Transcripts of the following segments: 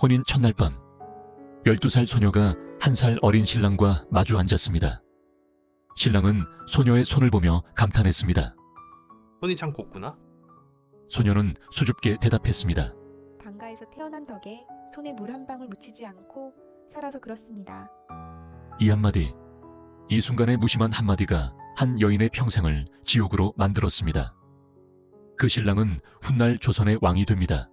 혼인 첫날 밤, 12살 소녀가 1살 어린 신랑과 마주 앉았습니다. 신랑은 소녀의 손을 보며 감탄했습니다. 손이 참 곱구나. 소녀는 수줍게 대답했습니다. 방가에서 태어난 덕에 손에 물 한 방울 묻히지 않고 살아서 그렇습니다. 이 한마디, 이 순간의 무심한 한마디가 한 여인의 평생을 지옥으로 만들었습니다. 그 신랑은 훗날 조선의 왕이 됩니다.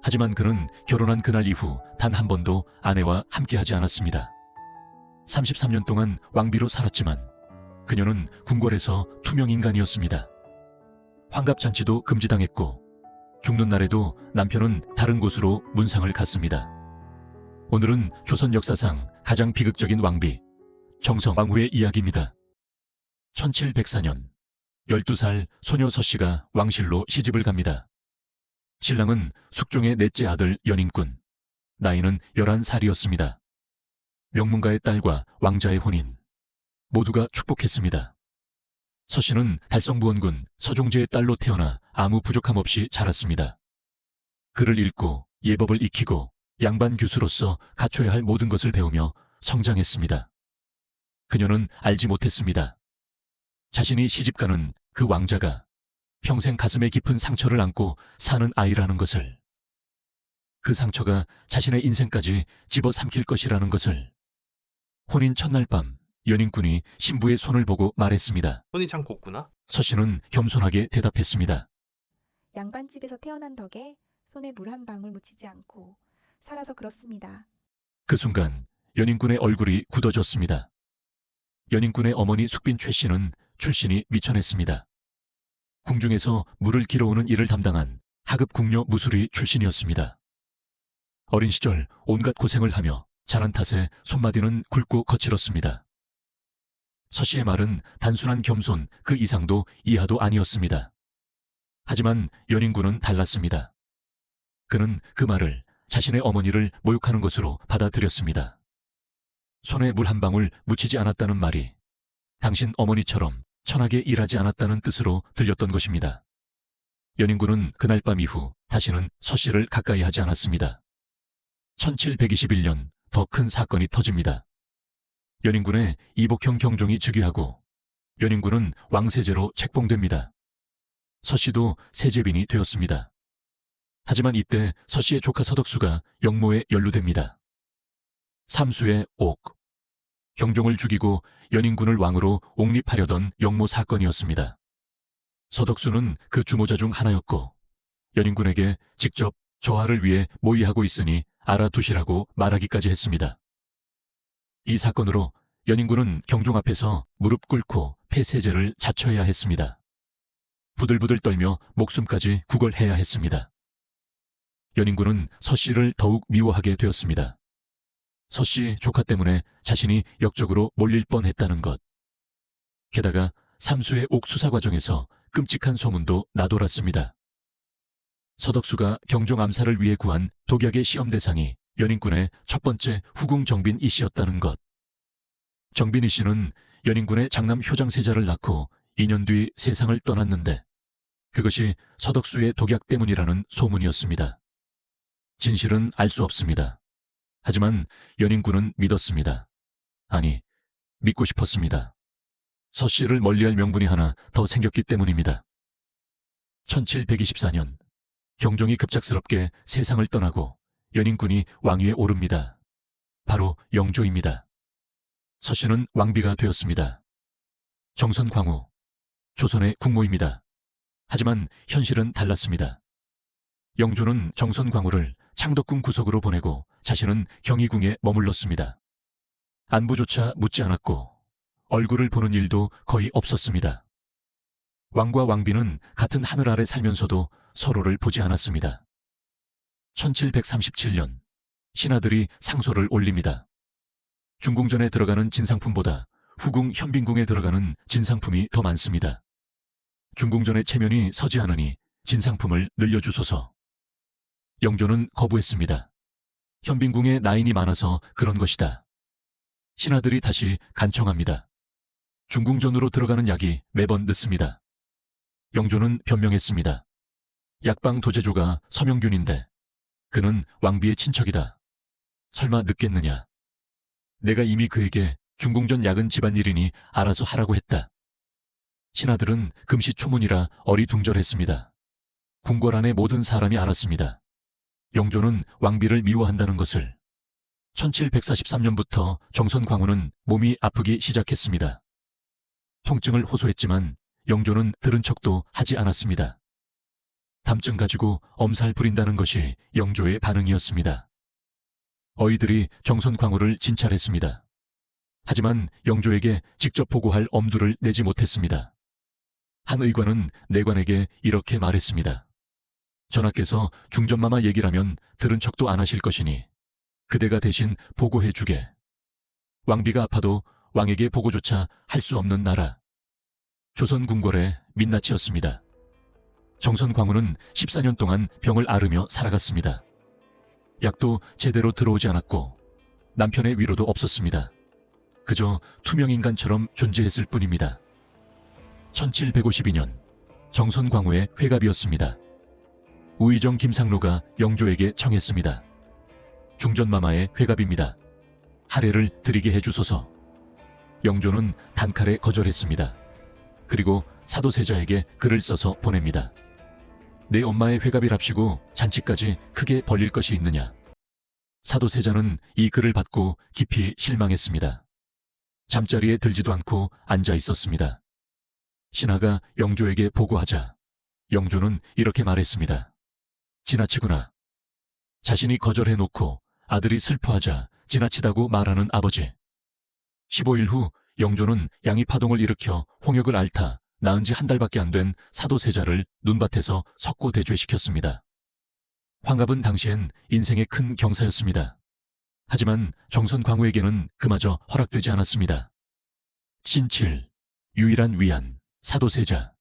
하지만 그는 결혼한 그날 이후 단 한 번도 아내와 함께하지 않았습니다. 33년 동안 왕비로 살았지만 그녀는 궁궐에서 투명인간이었습니다. 환갑잔치도 금지당했고 죽는 날에도 남편은 다른 곳으로 문상을 갔습니다. 오늘은 조선 역사상 가장 비극적인 왕비 정성왕후의 이야기입니다. 1704년 12살 소녀 서씨가 왕실로 시집을 갑니다. 신랑은 숙종의 넷째 아들 연인군, 나이는 11살이었습니다. 명문가의 딸과 왕자의 혼인, 모두가 축복했습니다. 서씨는 달성부원군 서종제의 딸로 태어나 아무 부족함 없이 자랐습니다. 글을 읽고 예법을 익히고 양반 교수로서 갖춰야 할 모든 것을 배우며 성장했습니다. 그녀는 알지 못했습니다. 자신이 시집가는 그 왕자가 평생 가슴에 깊은 상처를 안고 사는 아이라는 것을, 그 상처가 자신의 인생까지 집어삼킬 것이라는 것을. 혼인 첫날 밤, 연인군이 신부의 손을 보고 말했습니다. 손이 참 곱구나. 서씨는 겸손하게 대답했습니다. 양반집에서 태어난 덕에 손에 물 한 방울 묻히지 않고 살아서 그렇습니다. 그 순간 연인군의 얼굴이 굳어졌습니다. 연인군의 어머니 숙빈 최 씨는 출신이 미천했습니다. 궁중에서 물을 길어오는 일을 담당한 하급 궁녀 무술이 출신이었습니다. 어린 시절 온갖 고생을 하며 자란 탓에 손마디는 굵고 거칠었습니다. 서씨의 말은 단순한 겸손 그 이상도 이하도 아니었습니다. 하지만 연인군은 달랐습니다. 그는 그 말을 자신의 어머니를 모욕하는 것으로 받아들였습니다. 손에 물 한 방울 묻히지 않았다는 말이 당신 어머니처럼 천하게 일하지 않았다는 뜻으로 들렸던 것입니다. 연인군은 그날 밤 이후 다시는 서씨를 가까이 하지 않았습니다. 1721년 더 큰 사건이 터집니다. 연인군의 이복형 경종이 즉위하고 연인군은 왕세제로 책봉됩니다. 서씨도 세제빈이 되었습니다. 하지만 이때 서씨의 조카 서덕수가 영모에 연루됩니다. 삼수의 옥, 경종을 죽이고 연인군을 왕으로 옹립하려던 영모 사건이었습니다. 서덕수는 그 주모자 중 하나였고 연인군에게 직접 저하를 위해 모의하고 있으니 알아두시라고 말하기까지 했습니다. 이 사건으로 연인군은 경종 앞에서 무릎 꿇고 폐세제를 자처해야 했습니다. 부들부들 떨며 목숨까지 구걸해야 했습니다. 연인군은 서씨를 더욱 미워하게 되었습니다. 서씨 조카 때문에 자신이 역적으로 몰릴 뻔했다는 것. 게다가 삼수의 옥 수사 과정에서 끔찍한 소문도 나돌았습니다. 서덕수가 경종 암살을 위해 구한 독약의 시험 대상이 연인군의 첫 번째 후궁 정빈 이 씨였다는 것. 정빈 이 씨는 연인군의 장남 효장세자를 낳고 2년 뒤 세상을 떠났는데 그것이 서덕수의 독약 때문이라는 소문이었습니다. 진실은 알 수 없습니다. 하지만 연인군은 믿었습니다. 아니, 믿고 싶었습니다. 서씨를 멀리할 명분이 하나 더 생겼기 때문입니다. 1724년 경종이 급작스럽게 세상을 떠나고 연인군이 왕위에 오릅니다. 바로 영조입니다. 서씨는 왕비가 되었습니다. 정선광후, 조선의 국모입니다. 하지만 현실은 달랐습니다. 영조는 정선광후를 창덕궁 구석으로 보내고 자신은 경희궁에 머물렀습니다. 안부조차 묻지 않았고 얼굴을 보는 일도 거의 없었습니다. 왕과 왕비는 같은 하늘 아래 살면서도 서로를 보지 않았습니다. 1737년 신하들이 상소를 올립니다. 중궁전에 들어가는 진상품보다 후궁 현빈궁에 들어가는 진상품이 더 많습니다. 중궁전의 체면이 서지 않으니 진상품을 늘려주소서. 영조는 거부했습니다. 현빈궁에 나인이 많아서 그런 것이다. 신하들이 다시 간청합니다. 중궁전으로 들어가는 약이 매번 늦습니다. 영조는 변명했습니다. 약방 도제조가 서명균인데 그는 왕비의 친척이다. 설마 늦겠느냐. 내가 이미 그에게 중궁전 야근 집안일이니 알아서 하라고 했다. 신하들은 금시초문이라 어리둥절했습니다. 궁궐 안의 모든 사람이 알았습니다. 영조는 왕비를 미워한다는 것을. 1743년부터 정선광후는 몸이 아프기 시작했습니다. 통증을 호소했지만 영조는 들은 척도 하지 않았습니다. 담증 가지고 엄살 부린다는 것이 영조의 반응이었습니다. 어이들이 정선광후를 진찰했습니다. 하지만 영조에게 직접 보고할 엄두를 내지 못했습니다. 한 의관은 내관에게 이렇게 말했습니다. 전하께서 중전마마 얘기라면 들은 척도 안 하실 것이니 그대가 대신 보고해 주게. 왕비가 아파도 왕에게 보고조차 할 수 없는 나라. 조선 궁궐의 민낯이었습니다. 정선광후는 14년 동안 병을 앓으며 살아갔습니다. 약도 제대로 들어오지 않았고 남편의 위로도 없었습니다. 그저 투명인간처럼 존재했을 뿐입니다. 1752년 정선광후의 회갑이었습니다. 우의정 김상로가 영조에게 청했습니다. 중전마마의 회갑입니다. 할애를 드리게 해주소서. 영조는 단칼에 거절했습니다. 그리고 사도세자에게 글을 써서 보냅니다. 내 엄마의 회갑이랍시고 잔치까지 크게 벌릴 것이 있느냐. 사도세자는 이 글을 받고 깊이 실망했습니다. 잠자리에 들지도 않고 앉아 있었습니다. 신하가 영조에게 보고하자 영조는 이렇게 말했습니다. 지나치구나. 자신이 거절해놓고 아들이 슬퍼하자 지나치다고 말하는 아버지. 15일 후 영조는 양이파동을 일으켜 홍역을 앓다 낳은 지 한 달밖에 안 된 사도세자를 눈밭에서 석고대죄시켰습니다. 환갑은 당시엔 인생의 큰 경사였습니다. 하지만 정선광후에게는 그마저 허락되지 않았습니다. 신칠, 유일한 위안, 사도세자.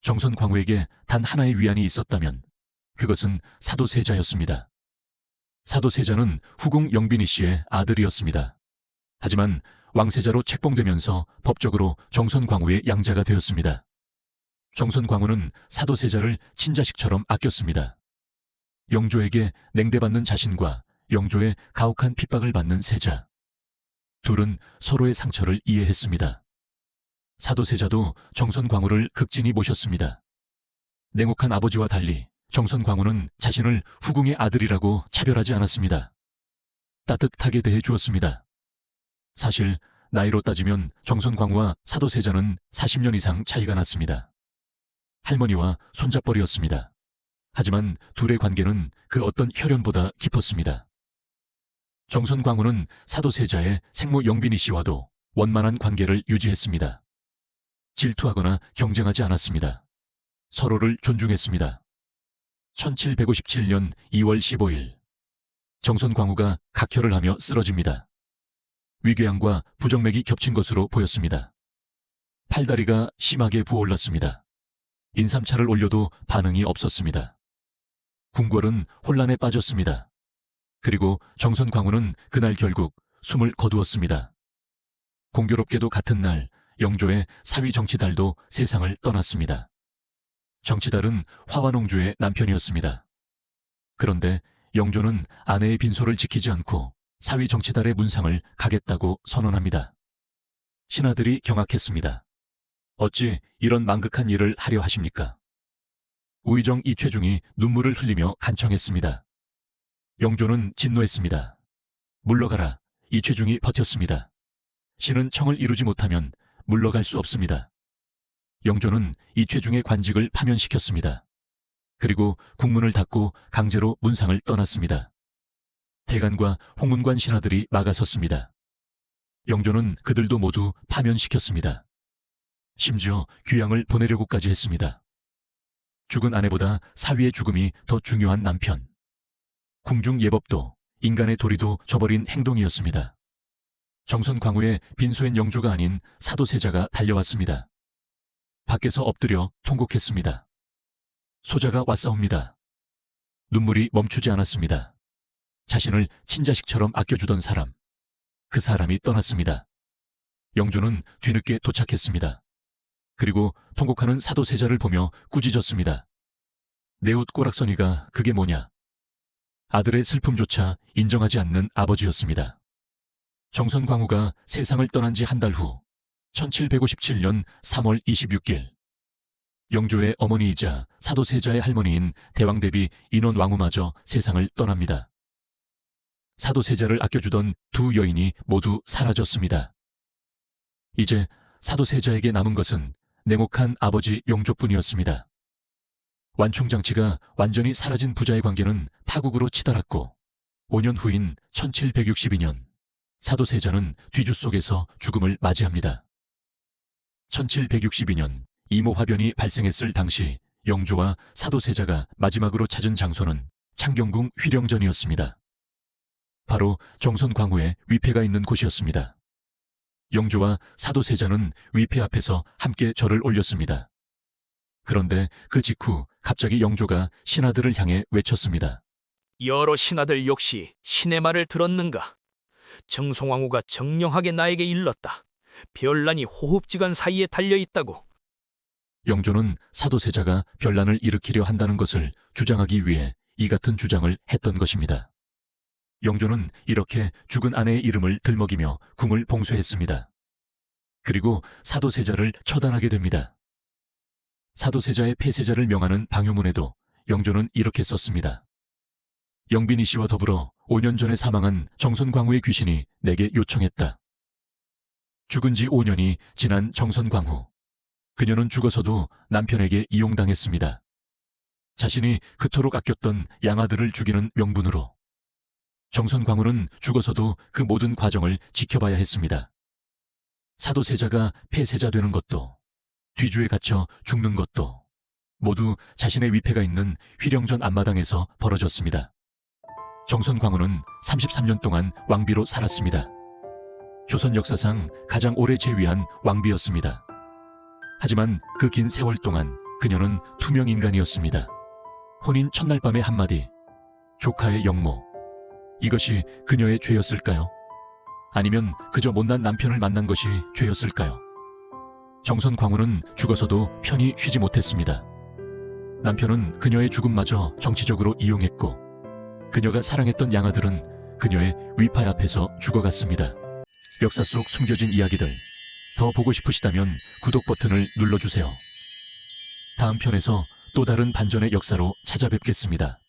정선광후에게 단 하나의 위안이 있었다면 그것은 사도세자였습니다. 사도세자는 후궁 영빈이 씨의 아들이었습니다. 하지만 왕세자로 책봉되면서 법적으로 정선광후의 양자가 되었습니다. 정선광후는 사도세자를 친자식처럼 아꼈습니다. 영조에게 냉대받는 자신과 영조의 가혹한 핍박을 받는 세자. 둘은 서로의 상처를 이해했습니다. 사도세자도 정선광후를 극진히 모셨습니다. 냉혹한 아버지와 달리 정선광후는 자신을 후궁의 아들이라고 차별하지 않았습니다. 따뜻하게 대해 주었습니다. 사실 나이로 따지면 정선광후와 사도세자는 40년 이상 차이가 났습니다. 할머니와 손잡벌이었습니다. 하지만 둘의 관계는 그 어떤 혈연보다 깊었습니다. 정선광후는 사도세자의 생모 영빈이 씨와도 원만한 관계를 유지했습니다. 질투하거나 경쟁하지 않았습니다. 서로를 존중했습니다. 1757년 2월 15일 정선광후가 각혈을 하며 쓰러집니다. 위궤양과 부정맥이 겹친 것으로 보였습니다. 팔다리가 심하게 부어올랐습니다. 인삼차를 올려도 반응이 없었습니다. 궁궐은 혼란에 빠졌습니다. 그리고 정선광후는 그날 결국 숨을 거두었습니다. 공교롭게도 같은 날 영조의 사위 정치달도 세상을 떠났습니다. 정치달은 화완옹주의 남편이었습니다. 그런데 영조는 아내의 빈소를 지키지 않고 사위 정치달의 문상을 가겠다고 선언합니다. 신하들이 경악했습니다. 어찌 이런 망극한 일을 하려 하십니까? 우의정 이최중이 눈물을 흘리며 간청했습니다. 영조는 진노했습니다. 물러가라. 이최중이 버텼습니다. 신은 청을 이루지 못하면 물러갈 수 없습니다. 영조는 이최중의 관직을 파면시켰습니다. 그리고 국문을 닫고 강제로 문상을 떠났습니다. 대간과 홍문관 신하들이 막아섰습니다. 영조는 그들도 모두 파면시켰습니다. 심지어 귀양을 보내려고까지 했습니다. 죽은 아내보다 사위의 죽음이 더 중요한 남편. 궁중 예법도 인간의 도리도 저버린 행동이었습니다. 정선광후의 빈소엔 영조가 아닌 사도세자가 달려왔습니다. 밖에서 엎드려 통곡했습니다. 소자가 왔사옵니다. 눈물이 멈추지 않았습니다. 자신을 친자식처럼 아껴주던 사람, 그 사람이 떠났습니다. 영조는 뒤늦게 도착했습니다. 그리고 통곡하는 사도세자를 보며 꾸짖었습니다. 내 옷 꼬락서니가 그게 뭐냐? 아들의 슬픔조차 인정하지 않는 아버지였습니다. 정선광후가 세상을 떠난 지 한 달 후 1757년 3월 26일 영조의 어머니이자 사도세자의 할머니인 대왕대비 인원왕후마저 세상을 떠납니다. 사도세자를 아껴주던 두 여인이 모두 사라졌습니다. 이제 사도세자에게 남은 것은 냉혹한 아버지 영조뿐이었습니다. 완충장치가 완전히 사라진 부자의 관계는 파국으로 치달았고 5년 후인 1762년 사도세자는 뒤주 속에서 죽음을 맞이합니다. 1762년 이모화변이 발생했을 당시 영조와 사도세자가 마지막으로 찾은 장소는 창경궁 휘령전이었습니다. 바로 정선광후의 위패가 있는 곳이었습니다. 영조와 사도세자는 위패 앞에서 함께 절을 올렸습니다. 그런데 그 직후 갑자기 영조가 신하들을 향해 외쳤습니다. 여러 신하들 역시 신의 말을 들었는가? 정성왕후가 정령하게 나에게 일렀다. 별난이 호흡지간 사이에 달려있다고. 영조는 사도세자가 변란을 일으키려 한다는 것을 주장하기 위해 이 같은 주장을 했던 것입니다. 영조는 이렇게 죽은 아내의 이름을 들먹이며 궁을 봉쇄했습니다. 그리고 사도세자를 처단하게 됩니다. 사도세자의 폐세자를 명하는 방효문에도 영조는 이렇게 썼습니다. 영빈이 씨와 더불어 5년 전에 사망한 정선광후의 귀신이 내게 요청했다. 죽은 지 5년이 지난 정선광후. 그녀는 죽어서도 남편에게 이용당했습니다. 자신이 그토록 아꼈던 양아들을 죽이는 명분으로. 정선광후는 죽어서도 그 모든 과정을 지켜봐야 했습니다. 사도세자가 폐세자 되는 것도, 뒤주에 갇혀 죽는 것도 모두 자신의 위패가 있는 휘령전 앞마당에서 벌어졌습니다. 정선광후는 33년 동안 왕비로 살았습니다. 조선 역사상 가장 오래 재위한 왕비였습니다. 하지만 그 긴 세월 동안 그녀는 투명 인간이었습니다. 혼인 첫날 밤의 한마디, 조카의 영모. 이것이 그녀의 죄였을까요? 아니면 그저 못난 남편을 만난 것이 죄였을까요? 정선광후는 죽어서도 편히 쉬지 못했습니다. 남편은 그녀의 죽음마저 정치적으로 이용했고 그녀가 사랑했던 양아들은 그녀의 위파 앞에서 죽어갔습니다. 역사 속 숨겨진 이야기들 더 보고 싶으시다면 구독 버튼을 눌러주세요. 다음 편에서 또 다른 반전의 역사로 찾아뵙겠습니다.